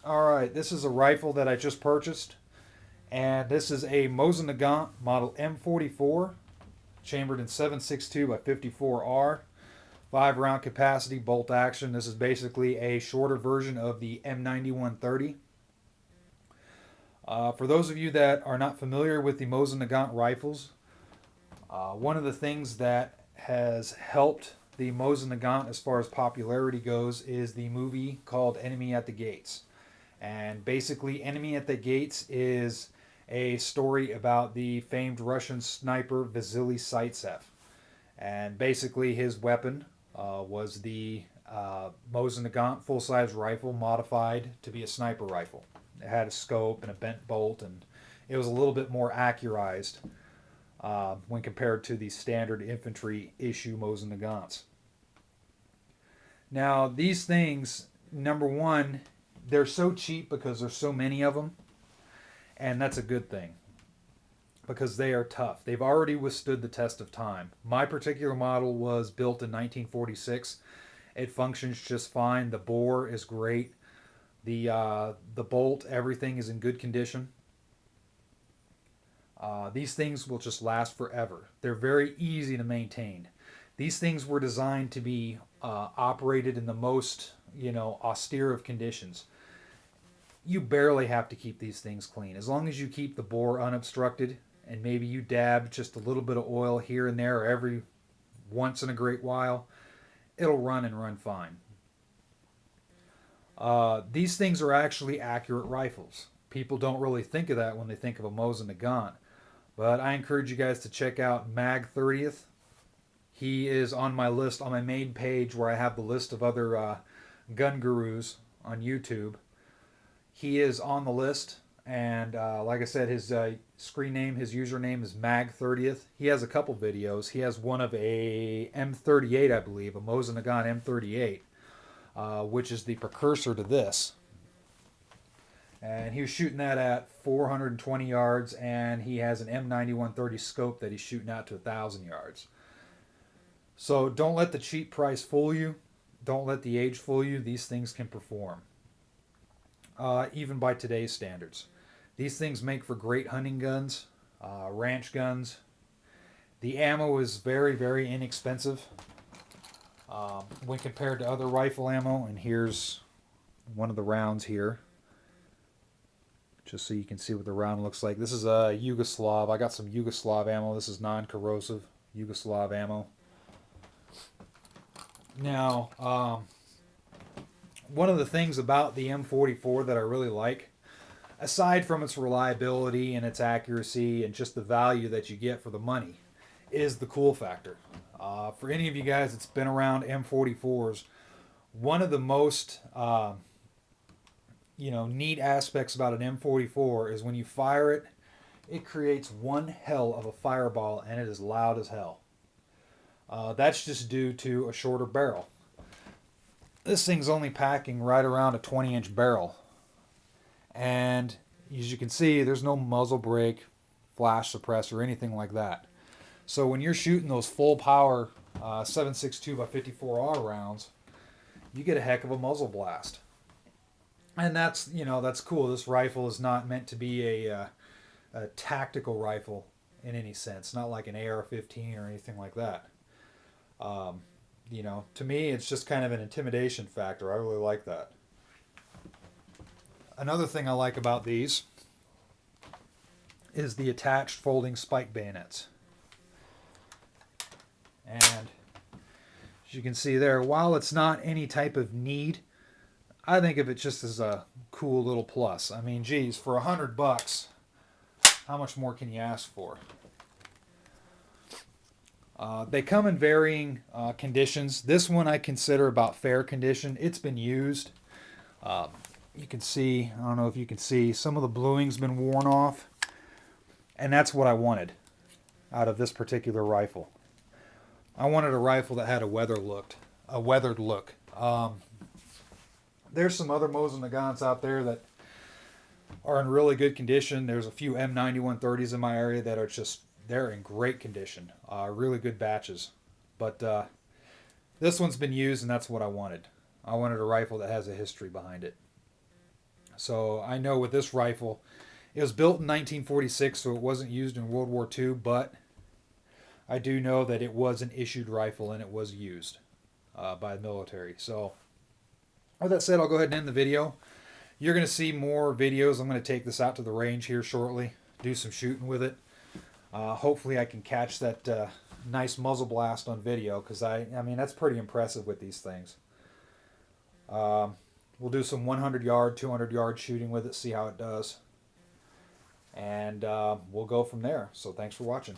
Alright, this is a rifle that I just purchased. And this is a Mosin Nagant model M44, chambered in 7.62 by 54R. 5 round capacity, bolt action. This is basically a shorter version of the M9130. For those of you that are not familiar with the Mosin Nagant rifles, one of the things that has helped the Mosin Nagant as far as popularity goes is the movie called Enemy at the Gates. And basically, Enemy at the Gates is a story about the famed Russian sniper Vasily Zaitsev. And basically, his weapon was the Mosin Nagant full-size rifle modified to be a sniper rifle. It had a scope and a bent bolt, and it was a little bit more accurized when compared to the standard infantry issue Mosin Nagants. Now, these things, number one, they're so cheap because there's so many of them, and that's a good thing because they are tough. They've already withstood the test of time. My particular model was built in 1946. It functions just fine. The bore is great. The bolt, everything is in good condition. These things will just last forever. They're very easy to maintain. These things were designed to be operated in the most, austere of conditions. You barely have to keep these things clean. As long as you keep the bore unobstructed and maybe you dab just a little bit of oil here and there every once in a great while, it'll run and run fine. These things are actually accurate rifles. People don't really think of that when they think of a Mosin Nagant. But I encourage you guys to check out Mag 30th. He is on my list on my main page where I have the list of other gun gurus on YouTube. He is on the list, and like I said, his screen name, his username is Mag 30th. He has a couple videos. He has one of a M38, I believe, a Mosin Nagant M38, which is the precursor to this. And he was shooting that at 420 yards, and he has an M9130 scope that he's shooting out to 1,000 yards. So don't let the cheap price fool you. Don't let the age fool you. These things can perform. Even by today's standards. These things make for great hunting guns, ranch guns. The ammo is very, very inexpensive when compared to other rifle ammo. And here's one of the rounds here, just so you can see what the round looks like. This is a Yugoslav. I got some Yugoslav ammo. This is non-corrosive Yugoslav ammo. Now, one of the things about the M44 that I really like, aside from its reliability and its accuracy and just the value that you get for the money, is the cool factor. For any of you guys that's been around M44s, one of the most neat aspects about an M44 is when you fire it, it creates one hell of a fireball, and it is loud as hell. That's just due to a shorter barrel. This thing's only packing right around a 20-inch barrel. And as you can see, there's no muzzle brake, flash suppressor, anything like that. So when you're shooting those full power 7.62 by 54R rounds, you get a heck of a muzzle blast. And that's cool. This rifle is not meant to be a tactical rifle in any sense, not like an AR-15 or anything like that. To me, it's just kind of an intimidation factor. I really like that. Another thing I like about these is the attached folding spike bayonets. And as you can see there, while it's not any type of need, I think of it just as a cool little plus. I mean, geez, for $100, how much more can you ask for? They come in varying conditions. This one I consider about fair condition. It's been used. You can see, I don't know if you can see, some of the bluing's been worn off. And that's what I wanted out of this particular rifle. I wanted a rifle that had a weathered look. There's some other Mosin Nagants out there that are in really good condition. There's a few M9130s in my area that are they're in great condition. Really good batches. But this one's been used, and that's what I wanted. I wanted a rifle that has a history behind it. So I know with this rifle, it was built in 1946, so it wasn't used in World War II, but I do know that it was an issued rifle and it was used by the military. So with that said, I'll go ahead and end the video. You're going to see more videos. I'm going to take this out to the range here shortly, do some shooting with it. Hopefully I can catch that nice muzzle blast on video, because I mean, that's pretty impressive with these things. We'll do some 100 yard, 200 yard shooting with it, see how it does. And we'll go from there. So thanks for watching.